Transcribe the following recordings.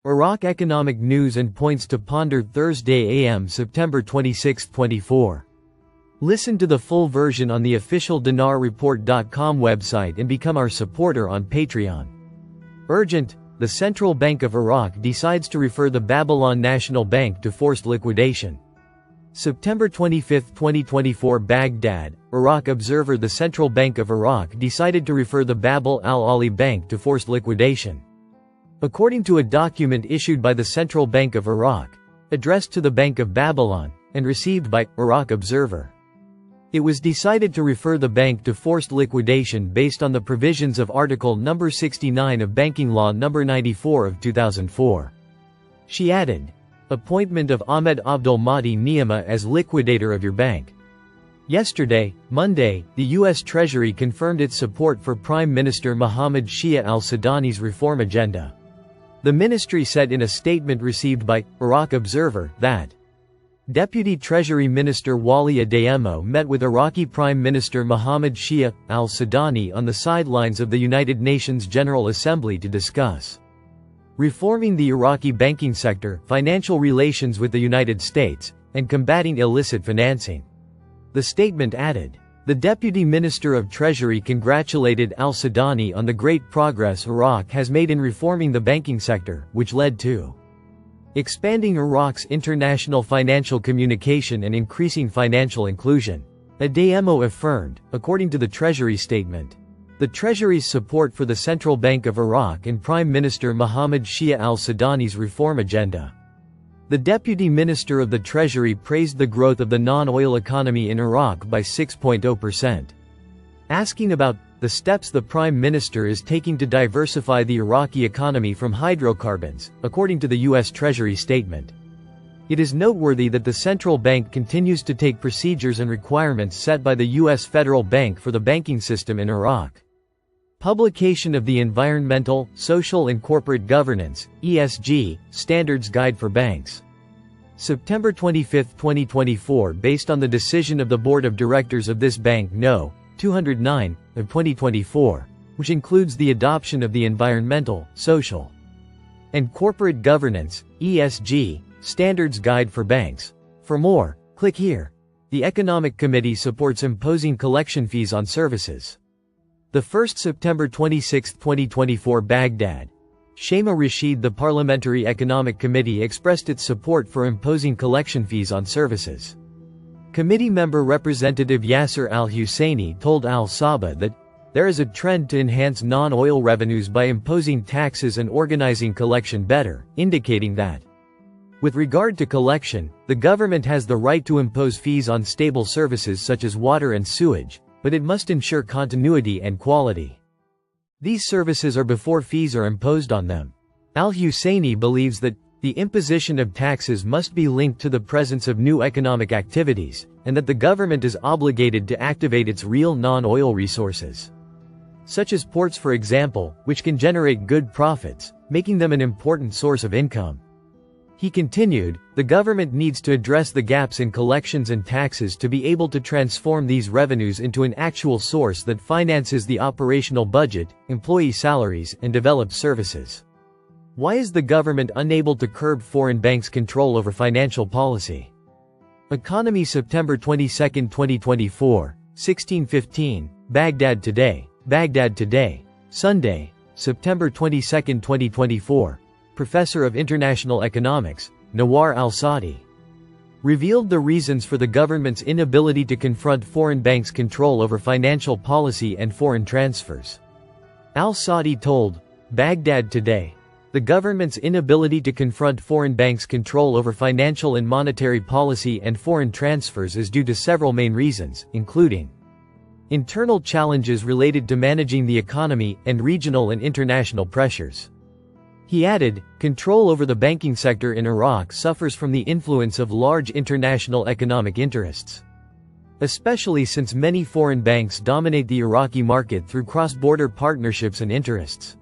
Iraq economic news and points to ponder Thursday AM September 26, 24. Listen to the full version on the official dinarreport.com website and become our supporter on Patreon. Urgent, the Central Bank of Iraq decides to refer the Babylon National Bank to forced liquidation. September 25, 2024 Baghdad, Iraq Observer. The Central Bank of Iraq decided to refer the Bab al-Ali Bank to forced liquidation. According to a document issued by the Central Bank of Iraq, addressed to the Bank of Babylon, and received by Iraq Observer. It was decided to refer the bank to forced liquidation based on the provisions of Article No. 69 of Banking Law No. 94 of 2004. She added, appointment of Ahmed Abdul Mahdi Niama as liquidator of your bank. Yesterday, Monday, the U.S. Treasury confirmed its support for Prime Minister Mohammed Shia al-Sudani's reform agenda. The ministry said in a statement received by Iraq Observer that Deputy Treasury Minister Wali Adeyemo met with Iraqi Prime Minister Mohammed Shia al-Sudani on the sidelines of the United Nations General Assembly to discuss reforming the Iraqi banking sector, financial relations with the United States, and combating illicit financing. The statement added, the Deputy Minister of Treasury congratulated al-Sudani on the great progress Iraq has made in reforming the banking sector, which led to expanding Iraq's international financial communication and increasing financial inclusion. Adeyemo affirmed, according to the Treasury statement, the Treasury's support for the Central Bank of Iraq and Prime Minister Mohammed Shia al-Sudani's reform agenda. The Deputy Minister of the Treasury praised the growth of the non-oil economy in Iraq by 6.0%. Asking about the steps the Prime Minister is taking to diversify the Iraqi economy from hydrocarbons, according to the U.S. Treasury statement. It is noteworthy that the central bank continues to take procedures and requirements set by the U.S. Federal Bank for the banking system in Iraq. Publication of the Environmental, Social and Corporate Governance (ESG) Standards Guide for Banks. September 25, 2024. Based on the decision of the Board of Directors of this bank No. 209 of 2024, which includes the adoption of the Environmental, Social and Corporate Governance (ESG) Standards Guide for Banks. For more, click here. The Economic Committee supports imposing collection fees on services. The 1st September 26, 2024 Baghdad. Shema Rashid. The Parliamentary Economic Committee expressed its support for imposing collection fees on services. Committee member Representative Yasser al-Husseini told Al-Saba that there is a trend to enhance non-oil revenues by imposing taxes and organizing collection better, indicating that with regard to collection, the government has the right to impose fees on stable services such as water and sewage, but it must ensure continuity and quality. These services are before fees are imposed on them. Al-Husseini believes that the imposition of taxes must be linked to the presence of new economic activities, and that the government is obligated to activate its real non-oil resources, such as ports for example, which can generate good profits, making them an important source of income. He continued, the government needs to address the gaps in collections and taxes to be able to transform these revenues into an actual source that finances the operational budget, employee salaries, and developed services. Why is the government unable to curb foreign banks' control over financial policy? Economy September 22, 2024, 16:15, Baghdad Today. Baghdad Today. Sunday, September 22, 2024. Professor of International Economics, Nawar al-Saadi, revealed the reasons for the government's inability to confront foreign banks' control over financial policy and foreign transfers. Al-Saadi told Baghdad Today, the government's inability to confront foreign banks' control over financial and monetary policy and foreign transfers is due to several main reasons, including internal challenges related to managing the economy and regional and international pressures. He added, control over the banking sector in Iraq suffers from the influence of large international economic interests, especially since many foreign banks dominate the Iraqi market through cross-border partnerships and interests.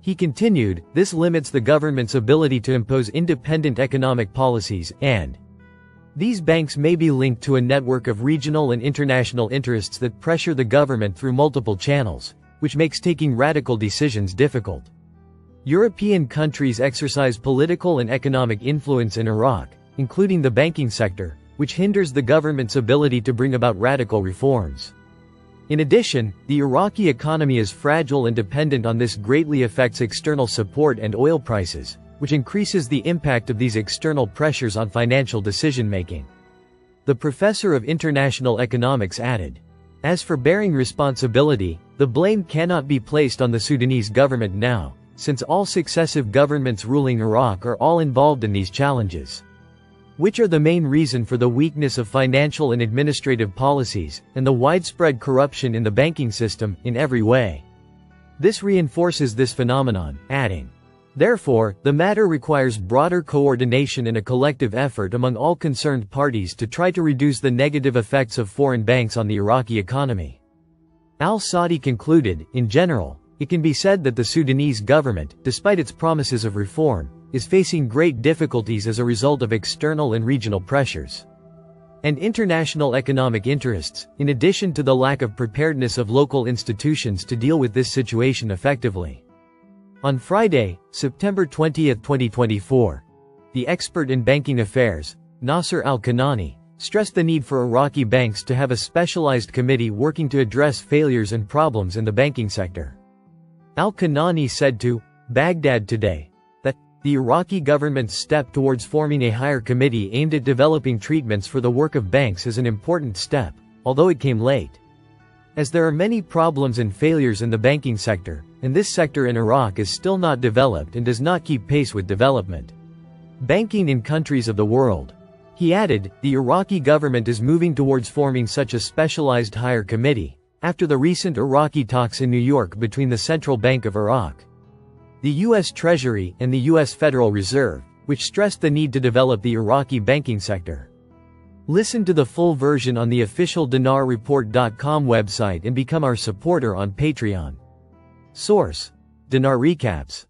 He continued, this limits the government's ability to impose independent economic policies, and these banks may be linked to a network of regional and international interests that pressure the government through multiple channels, which makes taking radical decisions difficult. European countries exercise political and economic influence in Iraq, including the banking sector, which hinders the government's ability to bring about radical reforms. In addition, the Iraqi economy is fragile and dependent on this greatly affects external support and oil prices, which increases the impact of these external pressures on financial decision-making. The professor of international economics added, "As for bearing responsibility, the blame cannot be placed on the Sudanese government now, since all successive governments ruling Iraq are all involved in these challenges, which are the main reason for the weakness of financial and administrative policies, and the widespread corruption in the banking system, in every way. This reinforces this phenomenon," adding, "Therefore, the matter requires broader coordination and a collective effort among all concerned parties to try to reduce the negative effects of foreign banks on the Iraqi economy." Al-Saadi concluded, "In general, it can be said that the Sudanese government, despite its promises of reform, is facing great difficulties as a result of external and regional pressures and international economic interests, in addition to the lack of preparedness of local institutions to deal with this situation effectively." On Friday, September 20, 2024, the expert in banking affairs, Nasser al-Kanani, stressed the need for Iraqi banks to have a specialized committee working to address failures and problems in the banking sector. Al-Kanani said to Baghdad Today that the Iraqi government's step towards forming a higher committee aimed at developing treatments for the work of banks is an important step, although it came late. As there are many problems and failures in the banking sector, and this sector in Iraq is still not developed and does not keep pace with development banking in countries of the world. He added, the Iraqi government is moving towards forming such a specialized higher committee, after the recent Iraqi talks in New York between the Central Bank of Iraq, the U.S. Treasury, and the U.S. Federal Reserve, which stressed the need to develop the Iraqi banking sector. Listen to the full version on the official dinarreport.com website and become our supporter on Patreon. Source: Dinar Recaps.